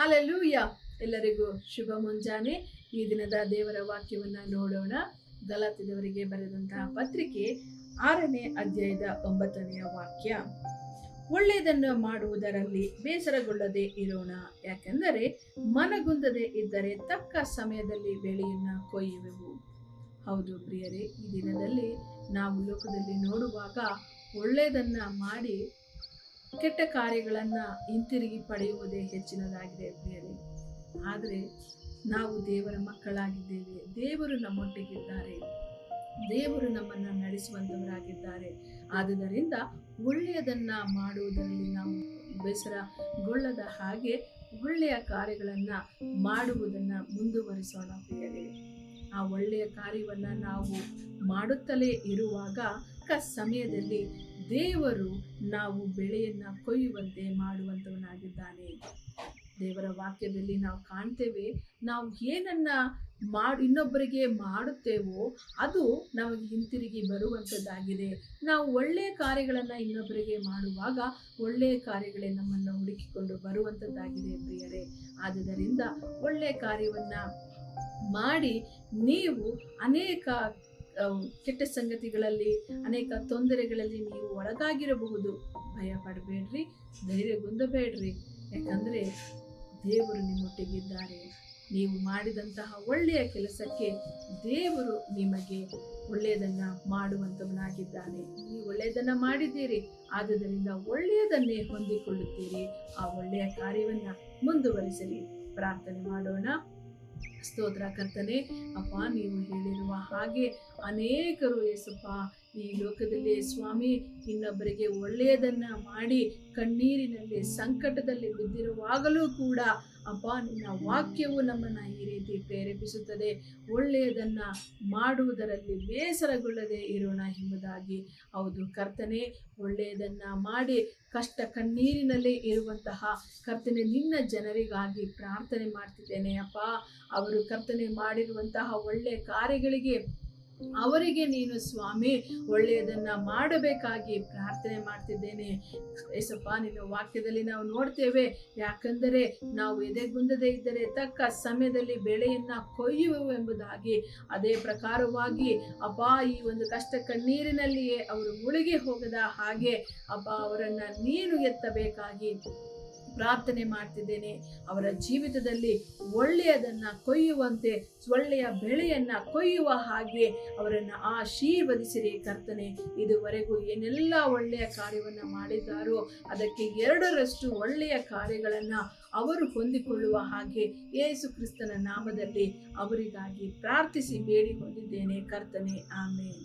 Hallelujah. ಎಲ್ಲರಿಗೂ ಶುಭ ಮುಂಜಾನೆ. ಈ ದಿನದ ದೇವರ ವಾಕ್ಯವನ್ನ ನೋಡೋಣ. ಗಲಾತ್ಯದವರಿಗೆ ಬರೆದಂತಹ ಪತ್ರಿಕೆ 6ನೇ ಅಧ್ಯಾಯದ 9ನೇ ವಾಕ್ಯ. ಒಳ್ಳೆಯದನ್ನು ಮಾಡುವುದರಲ್ಲಿ ಬೇಸರಗೊಳ್ಳದೆ ಇರೋಣ, ಯಾಕೆಂದರೆ ಮನಗುಂದದೆ ಇದ್ದರೆ ತಕ್ಕ ಸಮಯದಲ್ಲಿ ಬೆಳೆಯನ್ನ ಕೊಯ್ಯುವೆವು. ಹೌದು ಪ್ರಿಯರೇ, ಈ ದಿನದಲ್ಲಿ ನಾವು ಲೋಕದಲ್ಲಿ ನೋಡುವಾಗ ಒಳ್ಳೆಯದನ್ನ ಮಾಡಿ ಕೆಟ್ಟ ಕಾರ್ಯಗಳನ್ನ ಹಿಂತಿರುಗಿ ಪಡೆಯುವುದೇ ಹೆಚ್ಚಿನದಾಗಿದೆ ಪ್ರಿಯರೇ. ಆದರೆ ನಾವು ದೇವರ ಮಕ್ಕಳಾಗಿದ್ದೇವೆ. ದೇವರು ನಮ್ಮೊಟ್ಟಿಗಿದ್ದಾರೆ. ದೇವರು ನಮ್ಮನ್ನ ನಡೆಸುವಂತವರಾಗಿದ್ದಾರೆ. ಆದುದರಿಂದ ಒಳ್ಳೆಯದನ್ನ ಮಾಡುವುದರಲ್ಲಿ ನಾವು ಬೇಸರಗೊಳ್ಳದ ಹಾಗೆ ಒಳ್ಳೆಯ ಕಾರ್ಯಗಳನ್ನ ಮಾಡುವುದನ್ನ ಮುಂದುವರಿಸೋಣ ಪ್ರಿಯರೇ. ಆ ಒಳ್ಳೆಯ ಕಾರ್ಯವನ್ನ ನಾವು ಮಾಡುತ್ತಲೇ ಇರುವಾಗ ಸಮಯದಲ್ಲಿ ದೇವರು ನಾವು ಬೆಳೆಯನ್ನ ಕೊಯ್ಯುವಂತೆ ಮಾಡುವಂತವನಾಗಿದ್ದಾನೆ. ದೇವರ ವಾಕ್ಯದಲ್ಲಿ ನಾವು ಕಾಣ್ತೇವೆ, ನಾವು ಏನನ್ನ ಇನ್ನೊಬ್ಬರಿಗೆ ಮಾಡುತ್ತೇವೋ ಅದು ನಮಗೆ ಹಿಂತಿರುಗಿ ಬರುವಂಥದ್ದಾಗಿದೆ. ನಾವು ಒಳ್ಳೆಯ ಕಾರ್ಯಗಳನ್ನ ಇನ್ನೊಬ್ಬರಿಗೆ ಮಾಡುವಾಗ ಒಳ್ಳೆಯ ಕಾರ್ಯಗಳೇ ನಮ್ಮನ್ನು ಹುಡುಕಿಕೊಂಡು ಬರುವಂಥದ್ದಾಗಿದೆ ಪ್ರಿಯರೇ. ಆದುದರಿಂದ ಒಳ್ಳೆಯ ಕಾರ್ಯವನ್ನ ಮಾಡಿ ನೀವು ಅನೇಕ ಕೆಟ್ಟ ಸಂಗತಿಗಳಲ್ಲಿ, ಅನೇಕ ತೊಂದರೆಗಳಲ್ಲಿ ನೀವು ಒಳಗಾಗಿರಬಹುದು. ಭಯ ಪಡಬೇಡ್ರಿ, ಧೈರ್ಯಗೊಂದಬೇಡ್ರಿ, ಯಾಕಂದ್ರೆ ದೇವರು ನಿಮ್ಮೊಟ್ಟಿಗಿದ್ದಾರೆ. ನೀವು ಮಾಡಿದಂತಹ ಒಳ್ಳೆಯ ಕೆಲಸಕ್ಕೆ ದೇವರು ನಿಮಗೆ ಒಳ್ಳೆಯದನ್ನ ಮಾಡುವಂತವನಾಗಿದ್ದಾನೆ. ನೀವು ಒಳ್ಳೆಯದನ್ನ ಮಾಡಿದ್ದೀರಿ, ಆದುದರಿಂದ ಒಳ್ಳೆಯದನ್ನೇ ಹೊಂದಿಕೊಳ್ಳುತ್ತೀರಿ. ಆ ಒಳ್ಳೆಯ ಕಾರ್ಯವನ್ನ ಮುಂದುವರಿಸಲಿ. ಪ್ರಾರ್ಥನೆ ಮಾಡೋಣ. ಸ್ತೋತ್ರ ಕರ್ತನೆ, ಅಪ್ಪ, ನೀವು ಹೇಳಿರುವ ಹಾಗೆ ಅನೇಕರು ಯೇಸಪ್ಪ ಈ ಲೋಕದಲ್ಲಿ ಸ್ವಾಮಿ ಇನ್ನೊಬ್ಬರಿಗೆ ಒಳ್ಳೆಯದನ್ನ ಮಾಡಿ ಕಣ್ಣೀರಿನಲ್ಲಿ ಸಂಕಟದಲ್ಲಿ ಬಿದ್ದಿರುವಾಗಲೂ ಕೂಡ ಅಪ್ಪ ನಿನ್ನ ವಾಕ್ಯವು ನಮ್ಮನ್ನ ಈ ರೀತಿ ಪ್ರೇರೇಪಿಸುತ್ತದೆ. ಒಳ್ಳೆಯದನ್ನ ಮಾಡುವುದರಲ್ಲಿ ಬೇಸರಗೊಳ್ಳದೆ ಇರೋಣ ಎಂಬುದಾಗಿ. ಹೌದು ಕರ್ತನೆ, ಒಳ್ಳೆಯದನ್ನ ಮಾಡಿ ಕಷ್ಟ ಕಣ್ಣೀರಿನಲ್ಲಿ ಇರುವಂತಹ ಕರ್ತನೆ ನಿನ್ನ ಜನರಿಗಾಗಿ ಪ್ರಾರ್ಥನೆ ಮಾಡ್ತಿದ್ದೇನೆ ಅಪ್ಪ. ಅವರು ಕರ್ತನೆ ಮಾಡಿರುವಂತಹ ಒಳ್ಳೆಯ ಕಾರ್ಯಗಳಿಗೆ ಅವರಿಗೆ ನೀನು ಸ್ವಾಮಿ ಒಳ್ಳೆಯದನ್ನ ಮಾಡಬೇಕಾಗಿ ಪ್ರಾರ್ಥನೆ ಮಾಡ್ತಿದ್ದೇನೆ ಏಸಪ್ಪ. ನಿನ್ನ ವಾಕ್ಯದಲ್ಲಿ ನಾವು ನೋಡ್ತೇವೆ, ಯಾಕಂದರೆ ನಾವು ಎದೆಗುಂದದೇ ಇದ್ದರೆ ತಕ್ಕ ಸಮಯದಲ್ಲಿ ಬೆಳೆಯನ್ನ ಕೊಯ್ಯುವೆವು ಎಂಬುದಾಗಿ. ಅದೇ ಪ್ರಕಾರವಾಗಿ ಅಪ್ಪ, ಈ ಒಂದು ಕಷ್ಟ ಕಣ್ಣೀರಿನಲ್ಲಿಯೇ ಅವರು ಮುಳುಗಿ ಹೋಗದ ಹಾಗೆ ಅಪ್ಪ ಅವರನ್ನ ನೀನು ಎತ್ತಬೇಕಾಗಿ ಪ್ರಾರ್ಥನೆ ಮಾಡ್ತಿದ್ದೇನೆ. ಅವರ ಜೀವಿತದಲ್ಲಿ ಒಳ್ಳೆಯದನ್ನ ಕೊಯ್ಯುವಂತೆ, ಒಳ್ಳೆಯ ಬೆಳೆಯನ್ನ ಕೊಯ್ಯುವ ಹಾಗೆ ಅವರನ್ನು ಆಶೀರ್ವದಿಸಿರಿ ಕರ್ತನೆ. ಇದುವರೆಗೂ ಏನೆಲ್ಲ ಒಳ್ಳೆಯ ಕಾರ್ಯವನ್ನ ಮಾಡಿದ್ದಾರೋ ಅದಕ್ಕೆ 2ರಷ್ಟು ಒಳ್ಳೆಯ ಕಾರ್ಯಗಳನ್ನ ಅವರು ಹೊಂದಿಕೊಳ್ಳುವ ಹಾಗೆ ಯೇಸು ಕ್ರಿಸ್ತನ ನಾಮದಲ್ಲಿ ಅವರಿಗಾಗಿ ಪ್ರಾರ್ಥಿಸಿ ಬೇಡಿಕೊಂಡಿದ್ದೇನೆ ಕರ್ತನೆ. ಆಮೇನ್.